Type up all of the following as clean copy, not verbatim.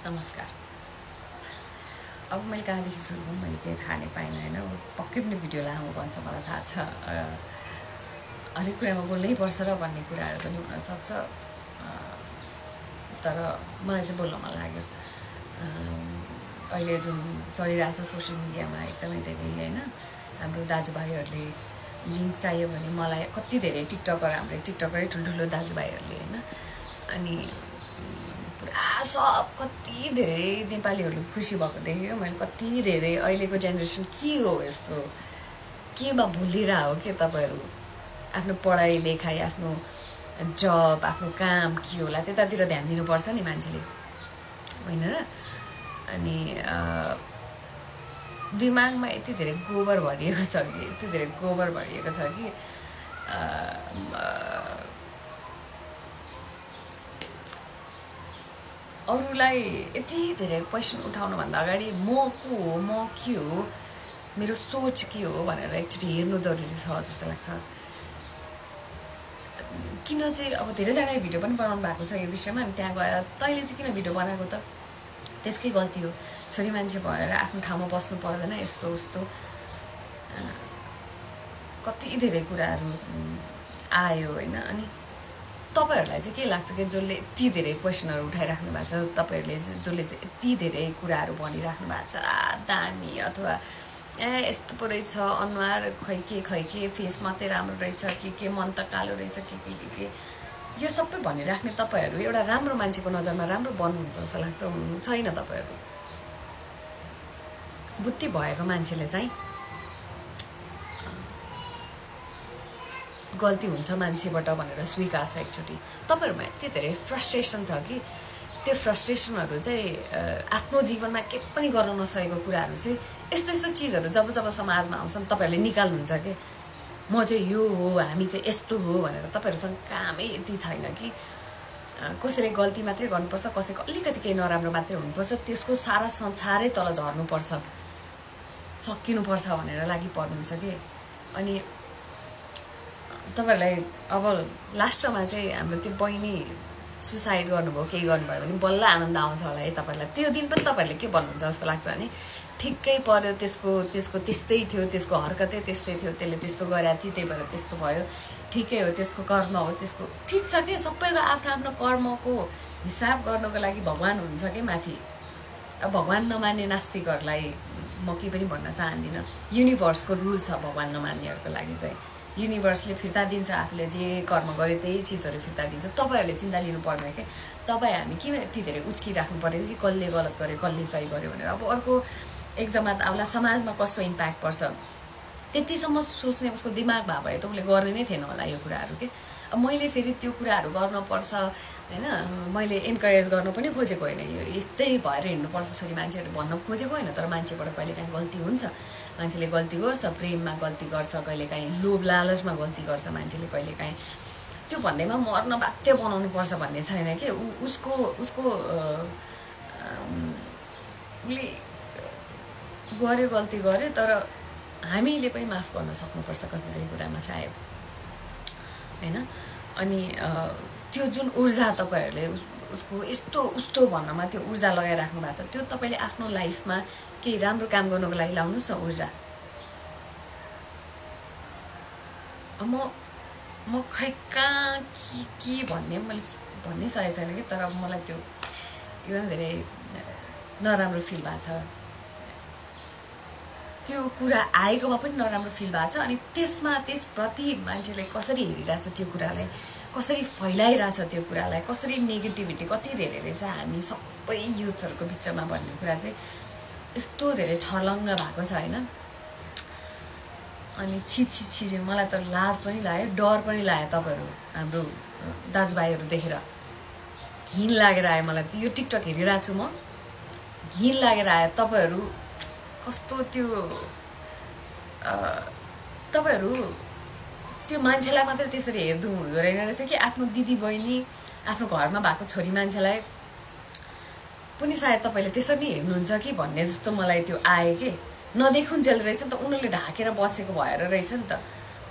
नमस्कार। अब मैले कहाँदेखि सुरु गरौँ मैले केही थाहा नै पाइनँ होइन। पक्कै पनि भिडियो लामो बन्छ मलाई थाहा छ। हरेक कुरामा बोल्नै पर्छ र भन्ने कुराहरू पनि हुनसक्छ, तर मलाई चाहिँ बोल्न मन लाग्यो। अहिले जुन चलिरहेछ सोसियल मिडियामा एकदमै धेरै होइन, हाम्रो दाजुभाइहरूले लिङ्क चाहियो भने मलाई कति धेरै टिकटकरै ठुल्ठुलो दाजुभाइहरूले होइन, अनि पुरा सब कति धेरै नेपालीहरू खुसी भएको देखेँ मैले। कति धेरै अहिलेको जेनेरेसन के हो यस्तो, केमा भुलिरह हो के तपाईँहरू? आफ्नो पढाइ लेखाइ, आफ्नो जब, आफ्नो काम के होला त्यतातिर ध्यान दिनुपर्छ नि मान्छेले, होइन र? अनि दिमागमा यति धेरै गोबर भरिएको छ कि अरूलाई यति धेरै क्वेसन उठाउनुभन्दा अगाडि म को हो, म के हो, मेरो सोच के हो भनेर एकचोटि हेर्नु जरुरी छ जस्तो लाग्छ। किन चाहिँ अब धेरैजनाले भिडियो पनि बनाउनु भएको छ यो विषयमा, अनि त्यहाँ गएर तैँले चाहिँ किन भिडियो बनाएको त? त्यसकै गल्ती हो। छोरी मान्छे भएर आफ्नो ठाउँमा बस्नु पर्दैन, यस्तो उस्तो कति धेरै कुराहरू आयो होइन। अनि तपाईहरूलाई चाहिँ के लाग्छ कि जसले यति धेरै क्वेसनहरू उठाइराख्नु भएको छ, तपाईँहरूले जसले चाहिँ यति धेरै कुराहरू भनिराख्नु भएको छ, दामी अथवा यस्तो पो रहेछ अनुहार, खै के फेस मात्रै राम्रो रहेछ के मन त कालो रहेछ के यो सबै भनिराख्ने तपाईँहरू एउटा राम्रो मान्छेको नजरमा राम्रो बन्नुहुन्छ जस्तो लाग्छ? छैन। तपाईँहरू बुद्धि भएको मान्छेले चाहिँ गल्ती हुन्छ मान्छेबाट भनेर स्वीकार्छ एकचोटि। तपाईँहरूमा यति धेरै फ्रस्ट्रेसन छ कि त्यो फ्रस्ट्रेसनहरू चाहिँ आफ्नो जीवनमा के पनि गर्न नसकेको कुराहरू चाहिँ यस्तो चिजहरू जब समाजमा आउँछन् तपाईँहरूले निकाल्नुहुन्छ कि म चाहिँ यो हो, हामी चाहिँ यस्तो हो भनेर। तपाईँहरूसँग कामै यति छैन कि कसैले गल्ती मात्रै गर्नुपर्छ, कसैको अलिकति केही नराम्रो मात्रै हुनुपर्छ, त्यसको सारा संसारै तल झर्नुपर्छ, सकिनुपर्छ भनेर लागि पर्नुहुन्छ कि। अनि तपाईँहरूलाई अब लास्टमा चाहिँ हाम्रो त्यो बहिनी सुसाइड गर्नुभयो, केही गर्नुभयो भने बल्ल आनन्द आउँछ होला है तपाईँहरूलाई। त्यो दिन पनि तपाईँहरूले के भन्नुहुन्छ जस्तो लाग्छ भने ठिक्कै पर्यो, त्यसको त्यस्तै थियो, त्यसको हरकतै त्यस्तै थियो, त्यसले त्यस्तो गरेको थियो, त्यही भएर त्यस्तो भयो, ठिकै हो, त्यसको कर्म हो, त्यसको ठिक छ कि। सबैको आफ्नो कर्मको हिसाब गर्नको लागि भगवान् हुन्छ कि माथि। अब भगवान् नमान्ने नास्तिकहरूलाई म केही पनि भन्न चाहदिनँ। युनिभर्सको रुल छ भगवान् नमान्नेहरूको लागि चाहिँ। युनिभर्सले फिर्ता दिन्छ, आफूले जे कर्म गरे त्यही चिजहरू फिर्ता दिन्छ। तपाईँहरूले चिन्ता लिनु पर्दैन कि तपाईँ हामी किन यति धेरै उच्किराख्नु पऱ्यो कि कसले गलत गर्यो कसले सही गर्यो भनेर। अब अर्को एक जमात आउला समाजमा कस्तो इम्प्याक्ट पर्छ त्यतिसम्म सोच्ने उसको दिमाग भए भए त उसले गर्ने नै थिएन होला यो कुराहरू के। अब मैले फेरि त्यो कुराहरू गर्नुपर्छ होइन, मैले इन्करेज गर्नु पनि खोजेको होइन, यो यस्तै भएर हिँड्नुपर्छ छोरी मान्छेहरू भन्न खोजेको होइन। तर मान्छेबाट कहिलेकाहीँ गल्ती हुन्छ, मान्छेले गल्ती गर्छ, प्रेममा गल्ती गर्छ, कहिलेकाहीँ लोभ लालचमा गल्ती गर्छ मान्छेले कहिलेकाहीँ। त्यो भन्दैमा मर्न बाध्य बनाउनु पर्छ भन्ने छैन कि। उसको उसले गर्यो, गल्ती गर्यो, तर हामीले पनि माफ गर्न सक्नुपर्छ कतिपय कुरामा सायद होइन। अनि त्यो जुन ऊर्जा तपाईँहरूले उसको यस्तो उस्तो भन्नमा त्यो ऊर्जा लगाइराख्नु भएको छ, त्यो तपाईँले आफ्नो लाइफमा केही राम्रो काम गर्नुको लागि लाउनुहोस् न ऊर्जा। म खै कहाँ के भन्ने मैले भन्नै सकेको छैन कि, तर मलाई त्यो एकदम धेरै नराम्रो फिल भएको छ। त्यो कुरा आएकोमा पनि नराम्रो फिल भएको छ। अनि त्यसप्रति मान्छेले कसरी हेरिरहेछ, त्यो कुरालाई कसरी फैलाइरहेछ, त्यो कुरालाई कसरी नेगेटिभिटी कति धेरै रहेछ हामी सबै युथहरूको बिचमा भन्ने कुरा चाहिँ यस्तो धेरै छर्लङ्ग भएको छ होइन। अनि छि मलाई त लाज पनि लाग्यो, डर पनि लाग्यो। तपाईँहरू हाम्रो दाजुभाइहरू देखेर घिन लागेर आयो मलाई। यो टिकटक हेरिरहेको छु म, घिन लागेर आयो। तपाईँहरू कस्तो त्यो तपाईँहरू त्यो मान्छेलाई मात्रै त्यसरी हेर्नु हुँदो रहेछ कि आफ्नो दिदी बहिनी, आफ्नो घरमा भएको छोरी मान्छेलाई पनि सायद तपाईँले त्यसरी हेर्नुहुन्छ कि भन्ने जस्तो मलाई त्यो आयो कि। नदेखुन्जेल रहेछ नि त, उनीहरूले ढाकेर बसेको भएर रहेछ नि त।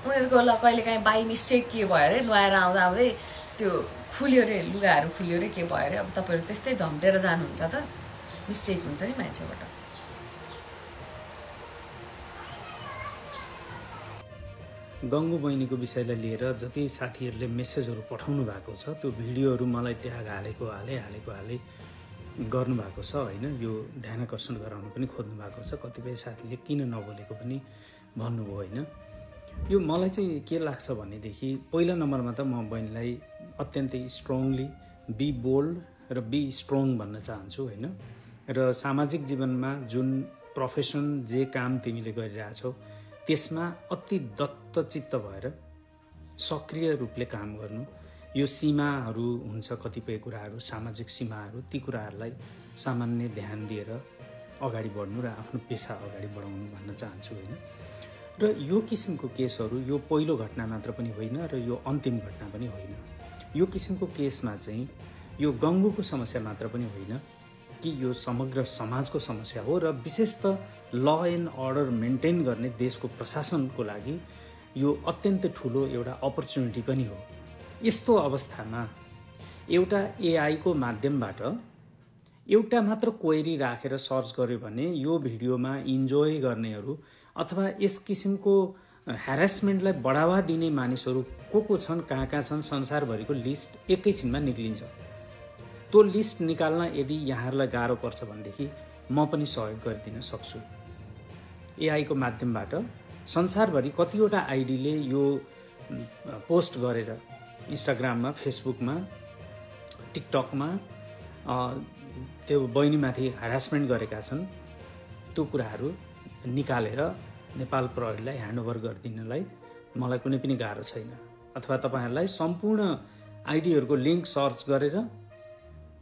उनीहरूको कहिलेकाहीँ बाई मिस्टेक के भयो अरे, नुहाएर आउँदै त्यो खुल्यो अरे, लुगाहरू खुल्यो अरे, के भयो अरे। अब तपाईँहरू त्यस्तै झम्टेर जानुहुन्छ त। मिस्टेक हुन्छ नि मान्छेबाट। गङ्गु बहिनीको विषयलाई लिएर जति साथीहरूले मेसेजहरू पठाउनु भएको छ त्यो भिडियोहरू मलाई ट्याग हालेको हाले गर्नुभएको छ होइन। यो ध्यानाकर्षण गराउन पनि खोज्नु भएको छ। कतिपय साथीले किन नबोलेको पनि भन्नुभयो होइन। यो मलाई चाहिँ के लाग्छ भनेदेखि पहिला नम्बरमा त म बहिनीलाई अत्यन्तै स्ट्रङली बी बोल्ड र बी स्ट्रङ भन्न चाहन्छु होइन। र सामाजिक जीवनमा जुन प्रोफेसन जे काम तिमीले गरिरहेछौ त्यसमा अति दत्तचित्त भएर सक्रिय रूपले काम गर्नु। यो सीमाहरू हुन्छ, कतिपय कुराहरू सामाजिक सीमाहरू, ती कुराहरूलाई सामान्य ध्यान दिएर अगाडि बढ्नु र आफ्नो पेसा अगाडि बढाउनु भन्न चाहन्छु होइन। र यो किसिमको केसहरू यो पहिलो घटना मात्र पनि होइन र यो अन्तिम घटना पनि होइन। यो किसिमको केसमा चाहिँ यो गङ्गुको समस्या मात्र पनि होइन कि यो समग्र समाजको समस्या हो र विशेष त ल एन्ड अर्डर मेन्टेन गर्ने देशको प्रशासनको लागि यो अत्यन्तै ठुलो एउटा अपर्च्युनिटी पनि हो। यस्तो अवस्थामा एउटा एआईको माध्यमबाट एउटा मात्र क्वेरी राखेर सर्च गर्यो भने यो भिडियोमा इन्जोय गर्नेहरू अथवा यस किसिमको ह्यारासमेन्टलाई बढावा दिने मानिसहरू को छन्, कहाँ छन्, संसारभरिको लिस्ट एकैछिनमा निक्लिन्छ। त्यो लिस्ट निकाल्न यदि यहाँहरूलाई गाह्रो पर्छ भनेदेखि म पनि सहयोग गरिदिन सक्छु। एआईको माध्यमबाट संसारभरि कतिवटा आइडीले यो पोस्ट गरेर इन्स्टाग्राममा, फेसबुकमा, टिकटकमा त्यो बहिनीमाथि ह्यारासमेन्ट गरेका छन्, त्यो कुराहरू निकालेर नेपाल प्रहरीलाई ह्यान्डओभर गरिदिनलाई मलाई कुनै पनि गाह्रो छैन। अथवा तपाईहरुलाई सम्पूर्ण आइडीहरूको लिङ्क सर्च गरेर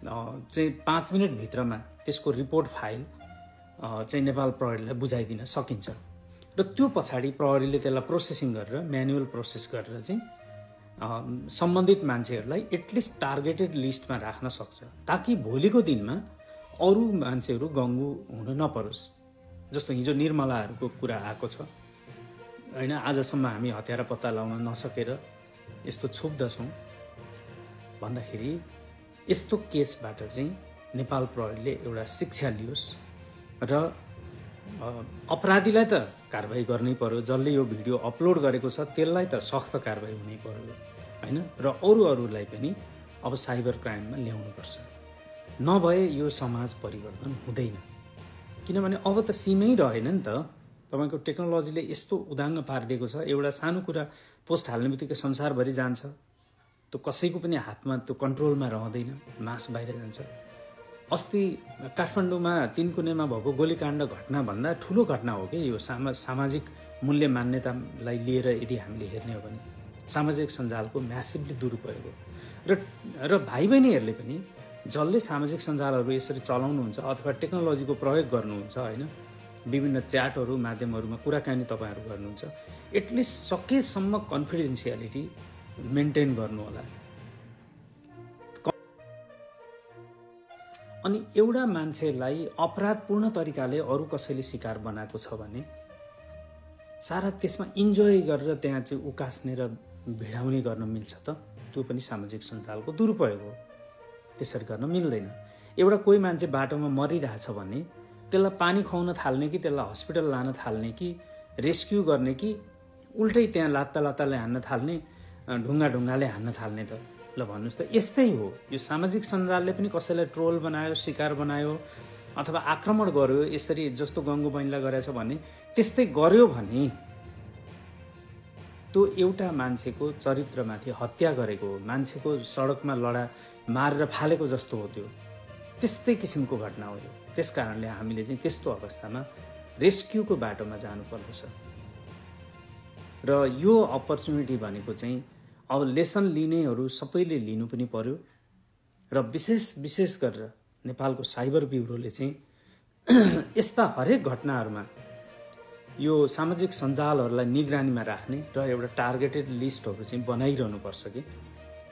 चाहिँ 5 मिनेट भित्रमा त्यसको रिपोर्ट फाइल चाहिँ नेपाल प्रहरीलाई बुझाइदिन सकिन्छ। र त्यो पछाडि प्रहरीले त्यसलाई प्रोसेसिङ गरेर म्यानुअल प्रोसेस गरेर चाहिँ सम्बन्धित मान्छेहरूलाई एटलिस्ट टार्गेटेड लिस्टमा राख्न सक्छ, ताकि भोलिको दिनमा अरू मान्छेहरू गङ्गु हुन नपरोस्। जस्तो हिजो निर्मलाहरूको कुरा आएको छ हैन, आजसम्म हामी हत्यारा पत्ता लगाउन नसकेर यस्तो क्षुब्ध छौं भन्दाखेरि यस्तो केसबाट चाहिँ नेपाल प्रहरीले एउटा शिक्षा लियोस् र अपराधीलाई त कारबाही गर्नै पर्यो, जसले यो भिडियो अपलोड गरेको छ त्यसलाई त सख्त कारबाही हुनै पर्यो हैन। र अरूलाई पनि अब साइबर क्राइममा ल्याउनुपर्छ, नभए यो समाज परिवर्तन हुँदैन। किनभने अब त सीमै रहेन नि त, तपाईको टेक्नोलोजीले यस्तो उदाङ्ग पारिदिएको छ, एउटा सानो कुरा पोस्ट हाल्ने बित्तिकै संसारभरि जान्छ, त्यो कसैको पनि हातमा त्यो कन्ट्रोलमा रहँदैन, मास बाहिर जान्छ। अस्ति काठमाडौँमा 3 कुनेमा भएको गोलीकाण्ड घटना भन्दा ठुलो घटना हो कि यो सामाजिक मूल्य मान्यतालाई लिएर यदि हामीले हेर्ने हो भने सामाजिक सञ्जालको म्यासिभली दुरुपयोग हो। र भाइ बहिनीहरूले पनि जसले सामाजिक सञ्जालहरू यसरी चलाउनुहुन्छ अथवा टेक्नोलोजीको प्रयोग गर्नुहुन्छ हैन, विभिन्न च्याटहरू माध्यमहरूमा कुराकानी तपाईहरु गर्नुहुन्छ, एटलिस्ट सकेसम्म कन्फिडेन्शियलिटी मेन्टेन गर्नु होला। अनि एउटा मान्छेलाई अपराधपूर्ण तरिकाले अरू कसैले शिकार बनाएको छ भने सारा त्यसमा इन्जोय गरेर त्यहाँ चाहिँ उकास्ने र भिडाउने गर्न मिल्छ त? त्यो पनि सामाजिक सञ्जालको दुरुपयोग हो, त्यसरी गर्न मिल्दैन। एउटा कोही मान्छे बाटोमा मरिरहेछ भने त्यसलाई पानी खुवाउन थाल्ने कि त्यसलाई हस्पिटल लान थाल्ने कि रेस्क्यु गर्ने कि उल्टै त्यहाँ लात्ताले हान्न थाल्ने, ढुङ्गाले हान्न थाल्ने त? ल भन्नुस् त, यस्तै हो। यो सामाजिक सञ्जालले पनि कसैलाई ट्रोल बनायो, शिकार बनायो अथवा आक्रमण गर्यो, यसरी जस्तो गङ्गु बहिनीलाई गरेछ भने त्यस्तै गर्यो भने त्यो एउटा मान्छेको चरित्रमाथि हत्या गरेको हो, मान्छेको सडकमा मारेर फालेको जस्तो हो। त्यो त्यस्तै किसिमको घटना हो यो। त्यसकारणले हामीले चाहिँ त्यस्तो अवस्थामा रेस्क्युको बाटोमा जानु पर्दछ। र यो अपर्च्युनिटी भनेको चाहिँ अब लेसन लिनेहरू सबैले लिनु पनि पर्यो। र विशेष गरेर नेपालको साइबर ब्युरोले चाहिँ यस्ता हरेक घटनाहरूमा यो सामाजिक सञ्जालहरूलाई निगरानीमा राख्ने र एउटा टार्गेटेड लिस्टहरू चाहिँ बनाइरहनु पर्छ कि,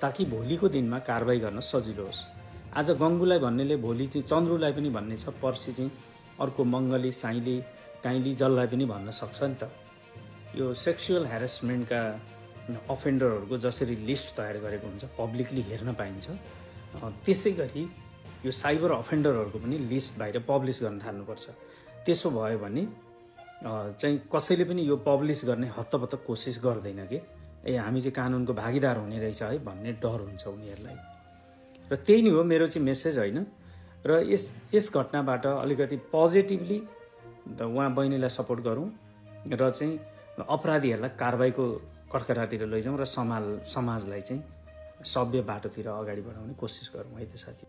ताकि भोलिको दिनमा कारबाही गर्न सजिलो होस्। आज गङ्गुलाई भन्नेले भोलि चाहिँ चन्द्रुलाई पनि भन्ने छ, पर्सि चाहिँ अर्को मङ्गली, साइली, काइली जसलाई पनि भन्न सक्छ नि त। यो सेक्सुअल ह्यारासमेन्टका अफेन्डरहरूको जसरी लिस्ट तयार गरेको हुन्छ, पब्लिकली हेर्न पाइन्छ, त्यसै गरी यो साइबर अफेन्डरहरूको पनि लिस्ट बाहिर पब्लिस गर्न थाल्नुपर्छ। त्यसो भयो भने चाहिँ कसैले पनि यो पब्लिस गर्ने हत्तपत्त कोसिस गर्दैन कि हामी चाहिँ कानुनको भागीदार हुने रहेछ है भन्ने डर हुन्छ उनीहरूलाई। र त्यही नै हो मेरो चाहिँ मेसेज होइन। र यस घटनाबाट अलिकति पोजिटिभली उहाँ बहिनीलाई सपोर्ट गरौँ र चाहिँ अपराधीहरूलाई कारबाहीको कठघरातिर लैजाउँ र समाजलाई चाहिँ सभ्य बाटोतिर अगाडि बढाउने कोसिस गरौँ है त साथी।